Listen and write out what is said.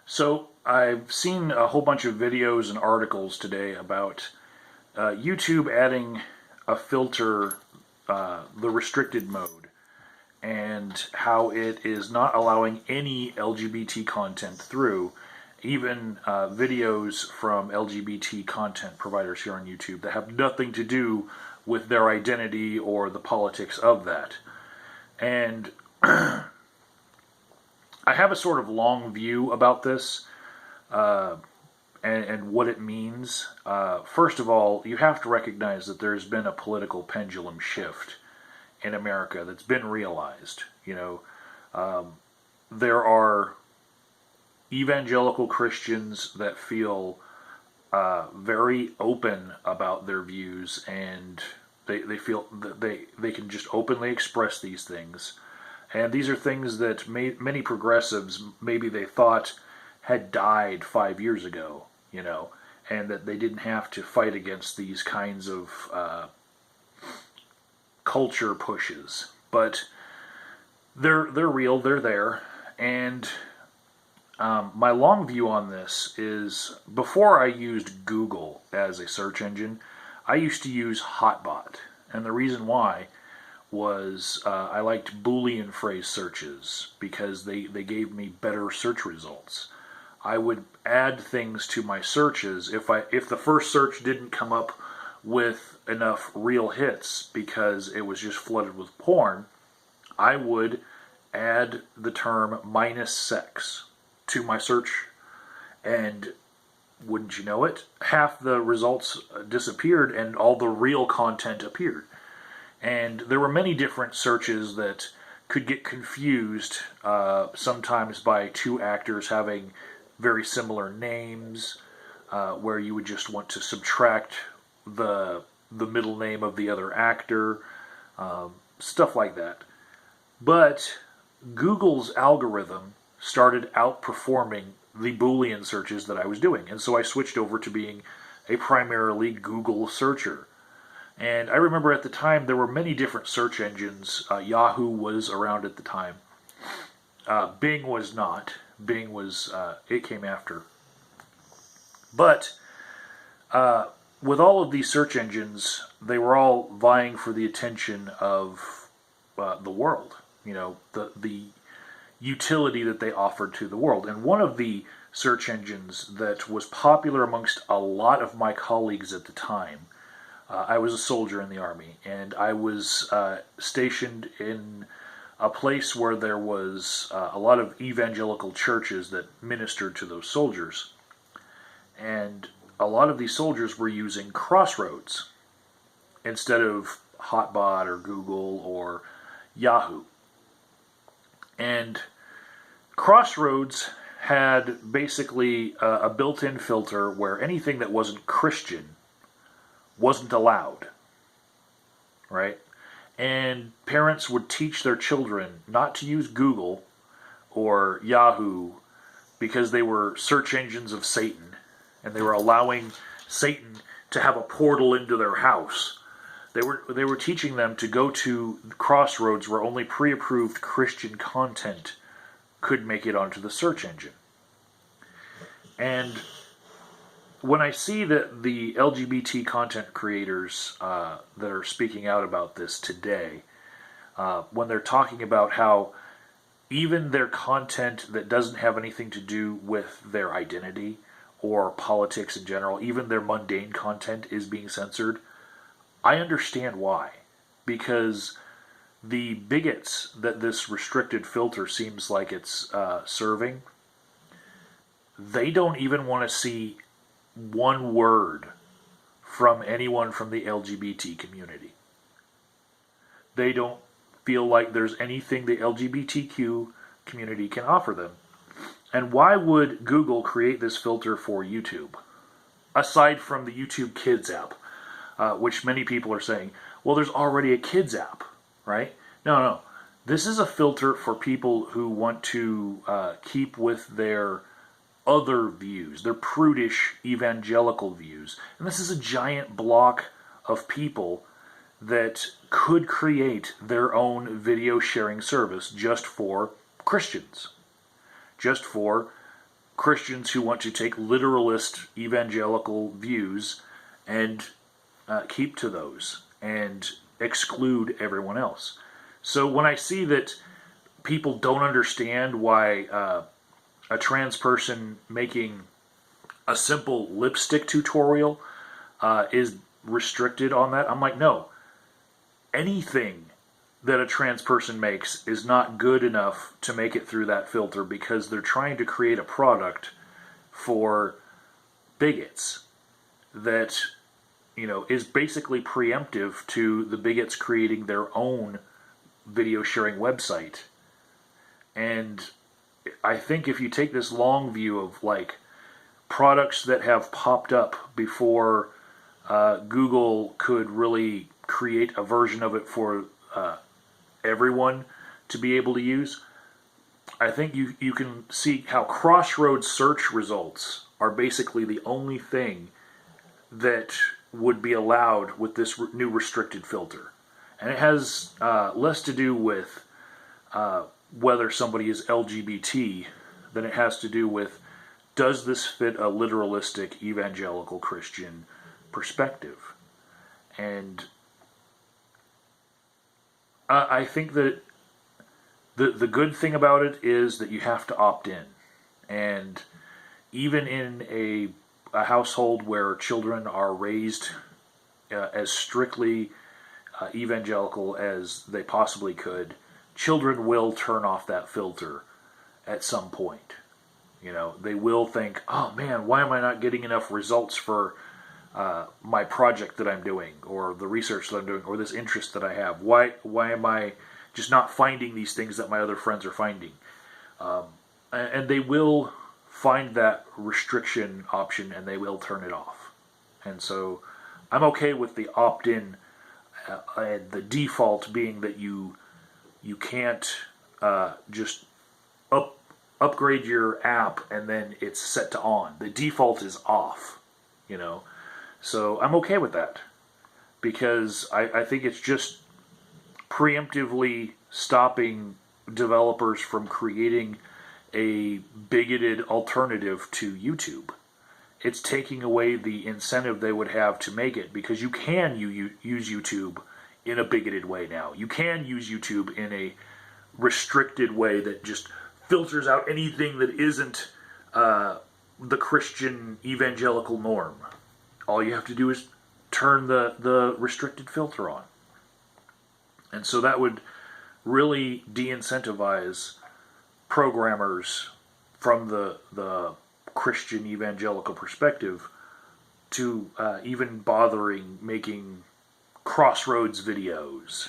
So I've seen a whole bunch of videos and articles today about YouTube adding a filter, the restricted mode, and how it is not allowing any LGBT content through, even videos from LGBT content providers here on YouTube that have nothing to do with their identity or the politics of that. And I have a sort of long view about this and what it means. First of all, you have to recognize that there's been a political pendulum shift in America that's been realized. There are evangelical Christians that feel very open about their views, and they feel that they can just openly express these things. And these are things that many progressives, maybe they thought had died 5 years ago, and that they didn't have to fight against these kinds of culture pushes. But they're real, they're there. And my long view on this is, before I used Google as a search engine, I used to use Hotbot. And the reason why was I liked Boolean phrase searches because they gave me better search results. I would add things to my searches if the first search didn't come up with enough real hits because it was just flooded with porn. I would add the term -sex to my search, and wouldn't you know it, half the results disappeared and all the real content appeared. And there were many different searches that could get confused, sometimes by two actors having very similar names, where you would just want to subtract the middle name of the other actor, stuff like that. But Google's algorithm started outperforming the Boolean searches that I was doing, and so I switched over to being a primarily Google searcher. And I remember at the time there were many different search engines. Yahoo was around at the time. Bing was not. Bing was, it came after. But with all of these search engines, they were all vying for the attention of the world. The utility that they offered to the world. And one of the search engines that was popular amongst a lot of my colleagues at the time, I was a soldier in the Army, and I was stationed in a place where there was a lot of evangelical churches that ministered to those soldiers. And a lot of these soldiers were using Crossroads instead of Hotbot or Google or Yahoo. And Crossroads had basically a built-in filter where anything that wasn't Christian wasn't allowed, right? And parents would teach their children not to use Google or Yahoo because they were search engines of Satan, and they were allowing Satan to have a portal into their house. They were teaching them to go to Crossroads where only pre-approved Christian content could make it onto the search engine. And when I see that the LGBT content creators that are speaking out about this today, when they're talking about how even their content that doesn't have anything to do with their identity or politics in general, even their mundane content is being censored, I understand why. Because the bigots that this restricted filter seems like it's serving, they don't even want to see one word from anyone from the LGBT community. They don't feel like there's anything the LGBTQ community can offer them. And why would Google create this filter for YouTube? Aside from the YouTube Kids app, which many people are saying, well, there's already a Kids app, right? No. This is a filter for people who want to keep with their other views, their prudish evangelical views. And this is a giant block of people that could create their own video sharing service just for Christians, just for Christians who want to take literalist evangelical views and keep to those and exclude everyone else. So when I see that people don't understand why a trans person making a simple lipstick tutorial is restricted on that, I'm like, no. Anything that a trans person makes is not good enough to make it through that filter, because they're trying to create a product for bigots that, is basically preemptive to the bigots creating their own video sharing website. And I think if you take this long view of like products that have popped up before Google could really create a version of it for everyone to be able to use, I think you can see how crossroads search results are basically the only thing that would be allowed with this new restricted filter. And it has less to do with whether somebody is LGBT than it has to do with, does this fit a literalistic evangelical Christian perspective? And I think that the good thing about it is that you have to opt in. And even in a household where children are raised as strictly evangelical as they possibly could, children will turn off that filter at some point. They will think, oh man, why am I not getting enough results for my project that I'm doing, or the research that I'm doing, or this interest that I have? Why am I just not finding these things that my other friends are finding? And they will find that restriction option and they will turn it off. And so I'm okay with the opt-in, and the default being that you can't just upgrade your app and then it's set to on. The default is off, So I'm okay with that, because I think it's just preemptively stopping developers from creating a bigoted alternative to YouTube. It's taking away the incentive they would have to make it, because you can use YouTube in a bigoted way now. You can use YouTube in a restricted way that just filters out anything that isn't the Christian evangelical norm. All you have to do is turn the restricted filter on. And so that would really de-incentivize programmers from the Christian evangelical perspective to even bothering making crossroads videos,